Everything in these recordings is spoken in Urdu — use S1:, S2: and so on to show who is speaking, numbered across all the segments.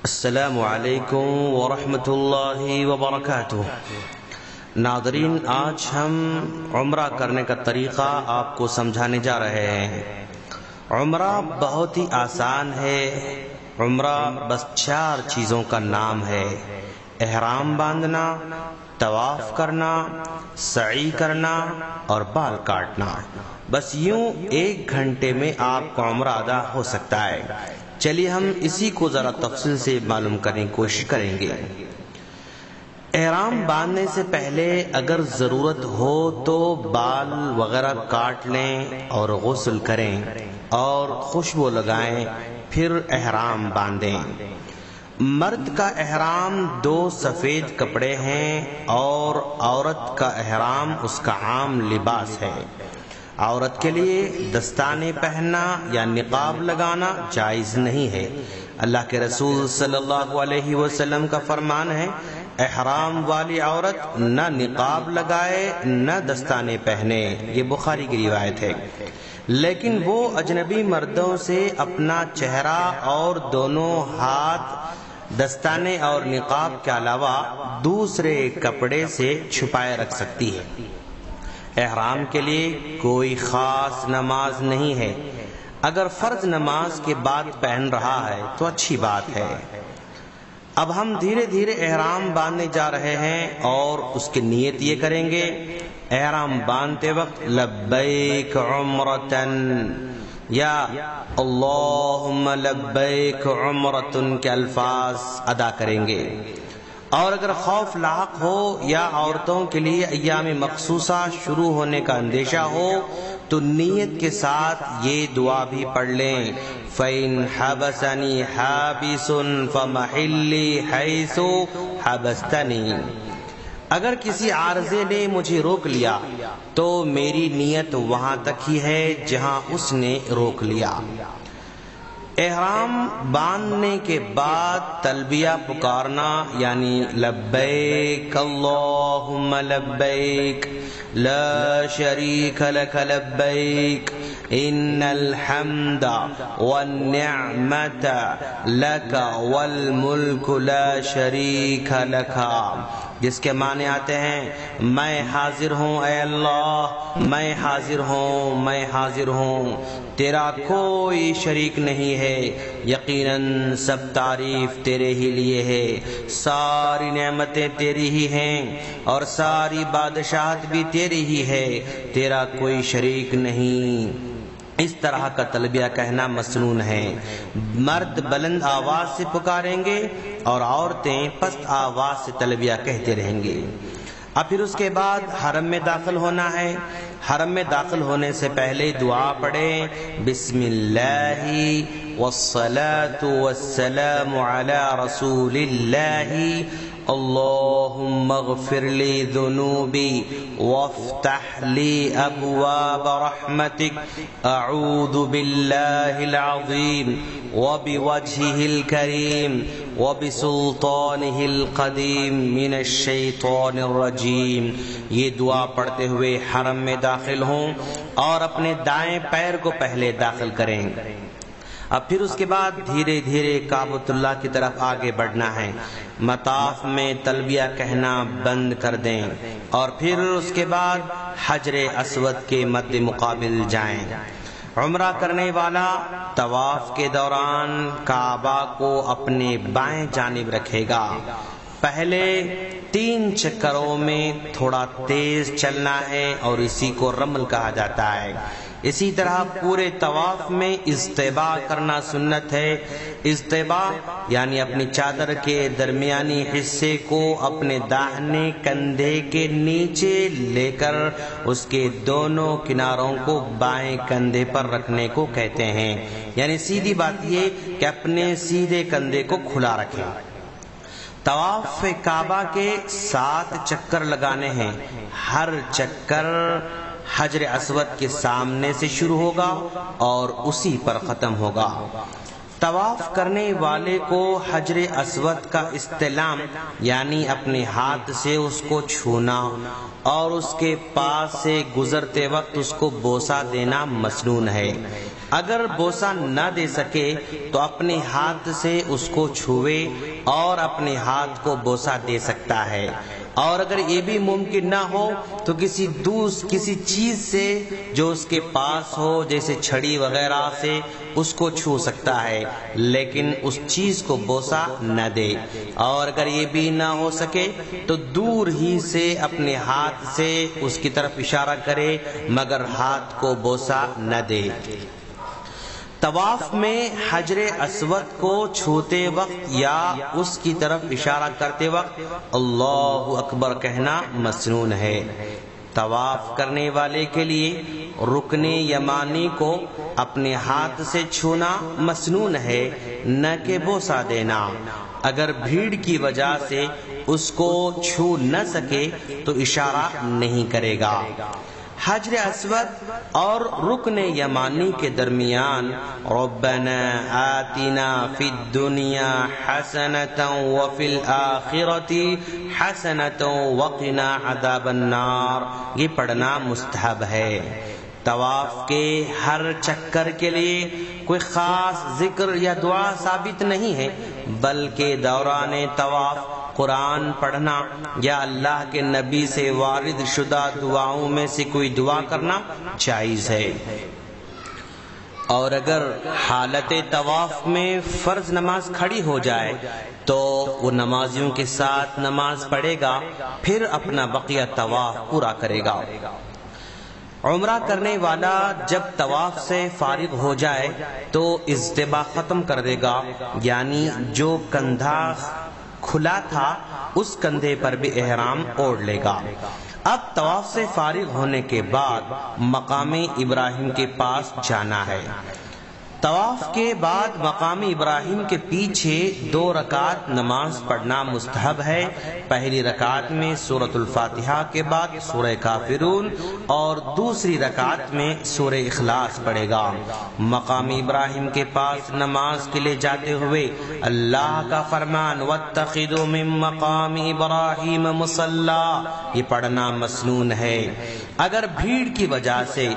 S1: السلام علیکم ورحمۃ اللہ وبرکاتہ۔ ناظرین، آج ہم عمرہ کرنے کا طریقہ آپ کو سمجھانے جا رہے ہیں۔ عمرہ بہت ہی آسان ہے۔ عمرہ بس 4 چیزوں کا نام ہے: احرام باندھنا، طواف کرنا، سعی کرنا اور بال کاٹنا۔ بس یوں 1 گھنٹے میں آپ کا عمرہ ادا ہو سکتا ہے۔ چلیے ہم اسی کو ذرا تفصیل سے معلوم کرنے کی کوشش کریں گے۔ احرام باندھنے سے پہلے اگر ضرورت ہو تو بال وغیرہ کاٹ لیں اور غسل کریں اور خوشبو لگائیں، پھر احرام باندھیں۔ مرد کا احرام 2 سفید کپڑے ہیں اور عورت کا احرام اس کا عام لباس ہے۔ عورت کے لیے دستانے پہننا یا نقاب لگانا جائز نہیں ہے۔ اللہ کے رسول صلی اللہ علیہ وسلم کا فرمان ہے، احرام والی عورت نہ نقاب لگائے نہ دستانے پہنے۔ یہ بخاری کی روایت ہے۔ لیکن وہ اجنبی مردوں سے اپنا چہرہ اور دونوں ہاتھ دستانے اور نقاب کے علاوہ دوسرے کپڑے سے چھپائے رکھ سکتی ہے۔ احرام کے لیے کوئی خاص نماز نہیں ہے۔ اگر فرض نماز کے بعد پہن رہا ہے تو اچھی بات ہے۔ اب ہم دھیرے دھیرے احرام باندھنے جا رہے ہیں اور اس کی نیت یہ کریں گے: احرام باندھتے وقت لبیک عمرتن یا اللہم لبیک عمرتن کے الفاظ ادا کریں گے۔ اور اگر خوف لاحق ہو یا عورتوں کے لیے ایام مخصوصہ شروع ہونے کا اندیشہ ہو تو نیت کے ساتھ یہ دعا بھی پڑھ لیں: فَإِنْ حَبَسَنِي حَابِسٌ فَمَحِلِّي حَيْثُ حَبَسْتَنِي۔ اگر کسی عارضے نے مجھے روک لیا تو میری نیت وہاں تک ہی ہے جہاں اس نے روک لیا۔ احرام باندھنے کے بعد تلبیہ پکارنا یعنی لبیک اللہم لبیک لا شریک لک لبیک ان الحمد والنعمت لک والملک لا شریک لک، جس کے معنی آتے ہیں: میں حاضر ہوں اے اللہ، میں حاضر ہوں، میں حاضر ہوں، تیرا کوئی شریک نہیں ہے، یقیناً سب تعریف تیرے ہی لیے ہے، ساری نعمتیں تیری ہی ہیں اور ساری بادشاہت بھی تیری ہی ہے، تیرا کوئی شریک نہیں۔ اس طرح کا تلبیہ کہنا مسنون ہے۔ مرد بلند آواز سے پکاریں گے اور عورتیں پست آواز سے تلبیہ کہتے رہیں گے۔ اب پھر اس کے بعد حرم میں داخل ہونا ہے۔ حرم میں داخل ہونے سے پہلے دعا پڑھیں: بسم اللہ والصلاة والسلام علی رسول اللہ، اللہم اغفر لی ذنوبی وافتح لی ابواب رحمتک، اعوذ باللہ العظیم وبوجہہ الکریم وبسلطانہ القدیم من الشیطان الرجیم۔ یہ دعا پڑھتے ہوئے حرم میں داخل ہوں اور اپنے دائیں پیر کو پہلے داخل کریں۔ اب پھر اس کے بعد دھیرے دھیرے کعبۃ اللہ کی طرف آگے بڑھنا ہے۔ مطاف میں تلبیہ کہنا بند کر دیں اور پھر اس کے بعد حجر اسود کے مد مقابل جائیں۔ عمرہ کرنے والا طواف کے دوران کعبہ کو اپنے بائیں جانب رکھے گا۔ پہلے 3 چکروں میں تھوڑا تیز چلنا ہے اور اسی کو رمل کہا جاتا ہے۔ اسی طرح پورے طواف میں اضطباء کرنا سنت ہے۔ اضطباء یعنی اپنی چادر کے درمیانی حصے کو اپنے داہنے کندھے کے نیچے لے کر اس کے دونوں کناروں کو بائیں کندھے پر رکھنے کو کہتے ہیں۔ یعنی سیدھی بات یہ کہ اپنے سیدھے کندھے کو کھلا رکھیں۔ طواف کعبہ کے 7 چکر لگانے ہیں۔ ہر چکر حجر اسود کے سامنے سے شروع ہوگا اور اسی پر ختم ہوگا۔ طواف کرنے والے کو حجر اسود کا استلام یعنی اپنے ہاتھ سے اس کو چھونا اور اس کے پاس سے گزرتے وقت اس کو بوسہ دینا مسنون ہے۔ اگر بوسہ نہ دے سکے تو اپنے ہاتھ سے اس کو چھوئے اور اپنے ہاتھ کو بوسہ دے سکتا ہے، اور اگر یہ بھی ممکن نہ ہو تو کسی چیز سے جو اس کے پاس ہو، جیسے چھڑی وغیرہ سے اس کو چھو سکتا ہے، لیکن اس چیز کو بوسہ نہ دے۔ اور اگر یہ بھی نہ ہو سکے تو دور ہی سے اپنے ہاتھ سے اس کی طرف اشارہ کرے، مگر ہاتھ کو بوسہ نہ دے۔ طواف میں حجر اسود کو چھوتے وقت یا اس کی طرف اشارہ کرتے وقت اللہ اکبر کہنا مسنون ہے۔ طواف کرنے والے کے لیے رکن یمانی کو اپنے ہاتھ سے چھونا مسنون ہے، نہ کہ بوسہ دینا۔ اگر بھیڑ کی وجہ سے اس کو چھو نہ سکے تو اشارہ نہیں کرے گا۔ حجر اسود اور رکن یمانی کے درمیان ربنا آتنا فی الدنیا حسنۃ وفی الآخرۃ حسنۃ وقنا عذاب النار، یہ پڑھنا مستحب ہے۔ طواف کے ہر چکر کے لیے کوئی خاص ذکر یا دعا ثابت نہیں ہے، بلکہ دوران طواف قرآن پڑھنا یا اللہ کے نبی سے وارد شدہ دعاؤں میں سے کوئی دعا کرنا جائز ہے۔ اور اگر حالت طواف میں فرض نماز کھڑی ہو جائے تو وہ نمازیوں کے ساتھ نماز پڑھے گا، پھر اپنا بقیہ طواف پورا کرے گا۔ عمرہ کرنے والا جب طواف سے فارغ ہو جائے تو اجتباء ختم کر دے گا، یعنی جو کندھا کھلا تھا اس کندھے پر بھی احرام اوڑھ لے گا۔ اب طواف سے فارغ ہونے کے بعد مقام ابراہیم کے پاس جانا ہے۔ طواف کے بعد مقام ابراہیم کے پیچھے 2 رکعت نماز پڑھنا مستحب ہے۔ پہلی رکعت میں سورۃ الفاتحہ کے بعد سورہ کافرون اور دوسری رکعت میں سورہ اخلاص پڑھے گا۔ مقام ابراہیم کے پاس نماز کے لیے جاتے ہوئے اللہ کا فرمان واتخذوا من مقام ابراہیم مصلی، یہ پڑھنا مسنون ہے۔ اگر بھیڑ کی وجہ سے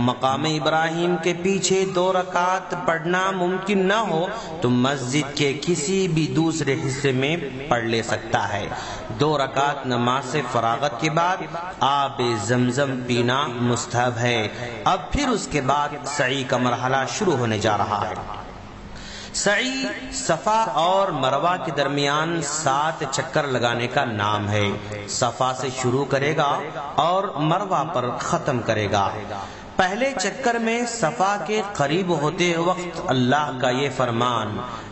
S1: مقام ابراہیم کے پیچھے 2 رکعت پڑھنا ممکن نہ ہو تو مسجد کے کسی بھی دوسرے حصے میں پڑھ لے سکتا ہے۔ 2 رکعت نماز سے فراغت کے بعد آب زمزم پینا مستحب ہے۔ اب پھر اس کے بعد سعی کا مرحلہ شروع ہونے جا رہا ہے۔ سعی صفا اور مروہ کے درمیان 7 چکر لگانے کا نام ہے۔ صفا سے شروع کرے گا اور مروہ پر ختم کرے گا۔ پہلے چکر میں صفا کے قریب ہوتے وقت اللہ کا یہ فرمان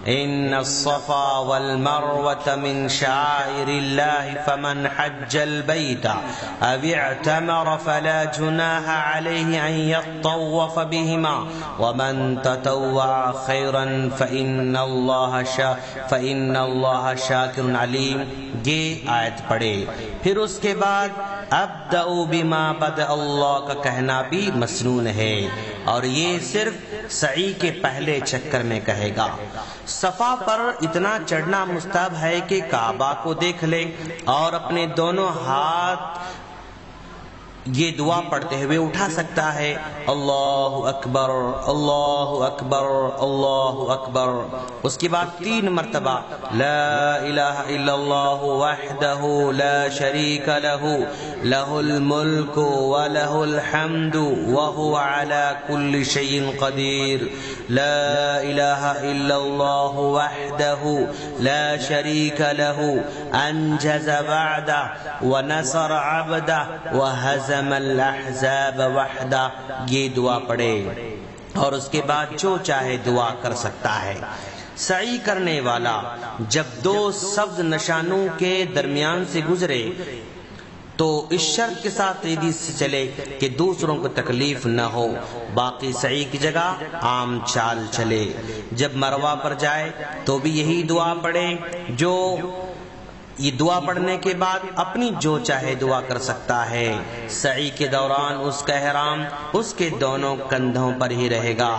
S1: ان الصفا والمروة من شعائر الله فمن حج البيت او اعتمر فلا جناح عليه ان يطوف بهما ومن تطوع خيرا فإن الله شاكر عليم، یہ آیت پڑھے۔ پھر اس کے بعد ابدأ بما بدأ اللہ کا کہنا بھی مسنون ہے، اور یہ صرف سعی کے پہلے چکر میں کہے گا۔ صفا پر اتنا چڑھنا مستحب ہے کہ کعبہ کو دیکھ لے اور اپنے دونوں ہاتھ یہ دعا پڑھتے ہوئے اٹھا سکتا ہے اللہ اکبر اللہ اکبر اللہ اکبر۔ اس کے بعد 3 مرتبہ لا الہ الا اللہ وحدہ لا شریک لہ لہ الملک ولہ الحمد وہو علی کل شیء قدیر، لا الہ الا اللہ وحدہ لا شریک لہ انجز وعدہ ونصر عبدہ وہزم الاحزاب وحدہ، یہ دعا پڑھے اور اس کے بعد جو چاہے دعا کر سکتا ہے۔ سعی کرنے والا جب 2 سبز نشانوں کے درمیان سے گزرے تو اس شرط کے ساتھ تیزی سے چلے کہ دوسروں کو تکلیف نہ ہو، باقی سعی کی جگہ عام چال چلے۔ جب مروہ پر جائے تو بھی یہی دعا پڑھے جو یہ دعا پڑھنے کے بعد اپنی جو چاہے دعا کر سکتا ہے۔ سعی کے دوران اس کا احرام اس کے دونوں کندھوں پر ہی رہے گا۔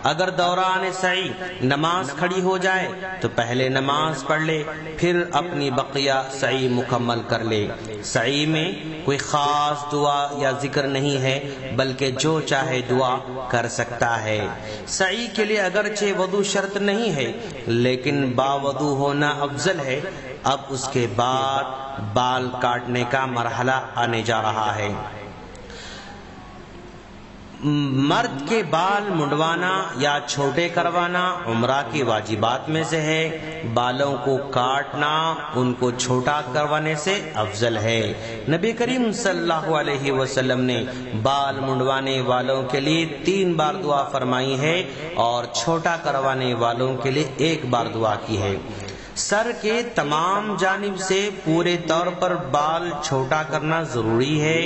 S1: اگر دوران سعی نماز کھڑی ہو جائے تو پہلے نماز پڑھ لے، پھر اپنی بقیہ سعی مکمل کر لے۔ سعی میں کوئی خاص دعا یا ذکر نہیں ہے، بلکہ جو چاہے دعا کر سکتا ہے۔ سعی کے لیے اگرچہ وضو شرط نہیں ہے، لیکن باوضو ہونا افضل ہے۔ اب اس کے بعد بال کاٹنے کا مرحلہ آنے جا رہا ہے۔ مرد کے بال منڈوانا یا چھوٹے کروانا عمرہ کی واجبات میں سے ہے۔ بالوں کو کاٹنا ان کو چھوٹا کروانے سے افضل ہے۔ نبی کریم صلی اللہ علیہ وسلم نے بال منڈوانے والوں کے لیے 3 بار دعا فرمائی ہے اور چھوٹا کروانے والوں کے لیے 1 بار دعا کی ہے۔ سر کے تمام جانب سے پورے طور پر بال چھوٹا کرنا ضروری ہے۔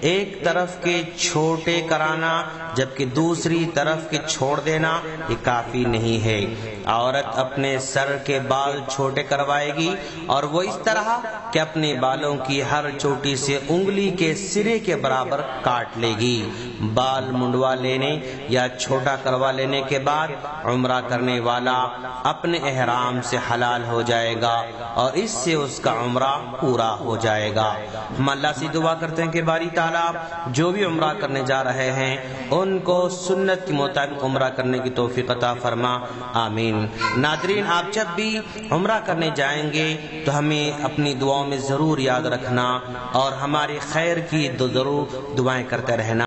S1: ایک طرف کے چھوٹے کرانا جبکہ دوسری طرف کے چھوڑ دینا یہ کافی نہیں ہے۔ عورت اپنے سر کے بال چھوٹے کروائے گی اور وہ اس طرح کہ اپنے بالوں کی ہر چوٹی سے انگلی کے سرے کے برابر کاٹ لے گی۔ بال منڈوا لینے یا چھوٹا کروا لینے کے بعد عمرہ کرنے والا اپنے احرام سے حلال ہو جائے گا اور اس سے اس کا عمرہ پورا ہو جائے گا۔ ہم اللہ سے دعا کرتے ہیں کہ باری تعالیٰ جو بھی عمرہ کرنے جا رہے ہیں ان کو سنت کے مطابق عمرہ کرنے کی توفیق عطا فرما، آمین۔ ناظرین، آپ جب بھی عمرہ کرنے جائیں گے تو ہمیں اپنی دعاؤں میں ضرور یاد رکھنا اور ہماری خیر کی ضرور دعائیں کرتے رہنا۔